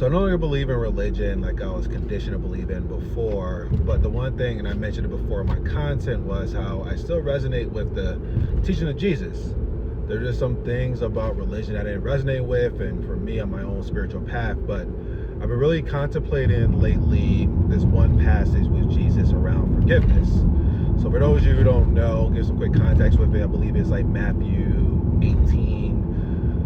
So I no longer believe in religion like I was conditioned to believe in before. But the one thing, and I mentioned it before in my content, was how I still resonate with the teaching of Jesus. There's just some things about religion that I didn't resonate with, and for me on my own spiritual path. But I've been really contemplating lately this one passage with Jesus around forgiveness. So for those of you who don't know, give some quick context with it. I believe it's like Matthew 18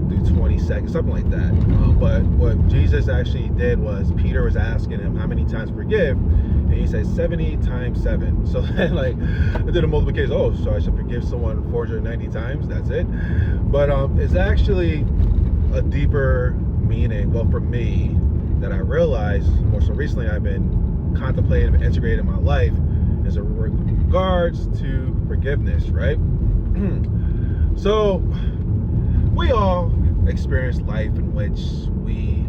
through 22, something like that. But what Jesus actually did was Peter was asking him how many times forgive, and he said 70 times 7. So then, like, I did a multiplication. Oh, so I should forgive someone 490 times. That's it. But it's actually a deeper meaning. Well, for me, that I realized more so recently, I've been contemplating and integrating in my life is in regards to forgiveness, right? So we all experience life in which we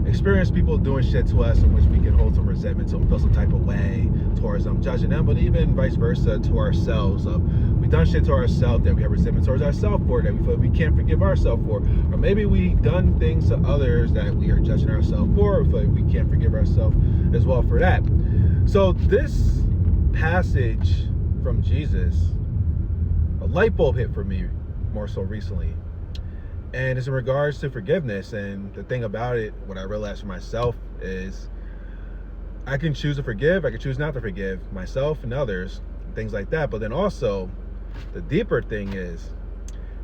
experience people doing shit to us in which we can hold some resentment to them, feel some type of way towards them, judging them, but even vice versa to ourselves. We've done shit to ourselves that we have resentment towards ourselves for, that we feel we can't forgive ourselves for, or maybe we've done things to others that we are judging ourselves for, or feel like we can't forgive ourselves as well for that. So this passage from Jesus, a light bulb hit for me more so recently. And it's in regards to forgiveness. And the thing about it, what I realized for myself is I can choose to forgive, I can choose not to forgive myself and others, things like that. But then also, the deeper thing is,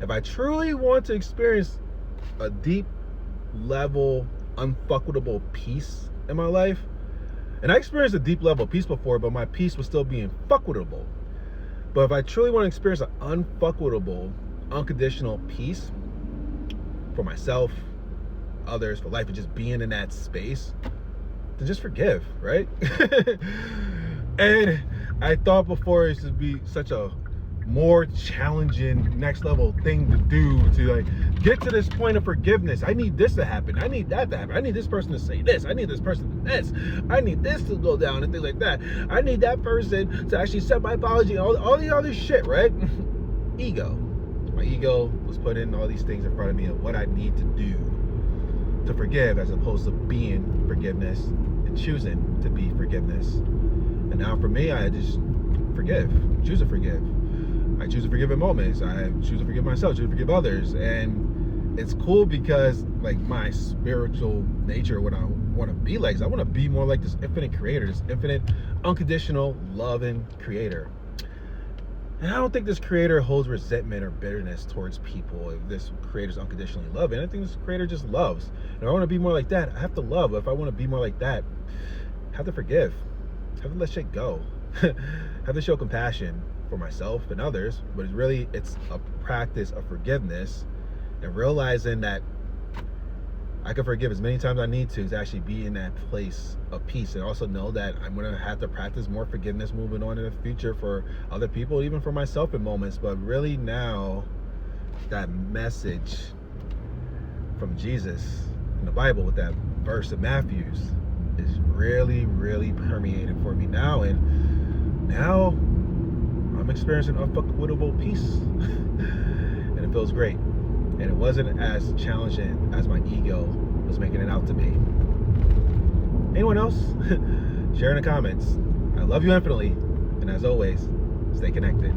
if I truly want to experience a deep level, unfuckable peace in my life, and I experienced a deep level of peace before, but my peace was still being fuckable. But if I truly want to experience an unfuckable, unconditional peace, for myself, others, for life, and just being in that space, to just forgive, right? And I thought before it should be such a more challenging next level thing to do, to like get to this point of forgiveness. I need this to happen, I need that to happen, I need this person to say this, I need this person to do this, I need this to go down and things like that, I need that person to actually accept my apology, all the other shit, right? Ego. My ego was putting all these things in front of me of what I need to do to forgive, as opposed to being forgiveness and choosing to be forgiveness. And now for me, I just forgive, choose to forgive. I choose to forgive in moments. I choose to forgive myself, choose to forgive others. And it's cool because like my spiritual nature, what I want to be like, is I want to be more like this infinite creator, this infinite, unconditional, loving creator. And I don't think this creator holds resentment or bitterness towards people. If this creator's unconditionally loving, I think this creator just loves. And if I want to be more like that, I have to love. If I want to be more like that, I have to forgive. I have to let shit go. I have to show compassion for myself and others. But it's a practice of forgiveness and realizing that I can forgive as many times as I need to actually be in that place of peace, and also know that I'm going to have to practice more forgiveness moving on in the future for other people, even for myself in moments. But really now, that message from Jesus in the Bible with that verse of Matthew's is really, really permeating for me now. And now I'm experiencing unfuckable peace. And it feels great. And it wasn't as challenging as my ego was making it out to be. Anyone else? Share in the comments. I love you infinitely. And as always, stay connected.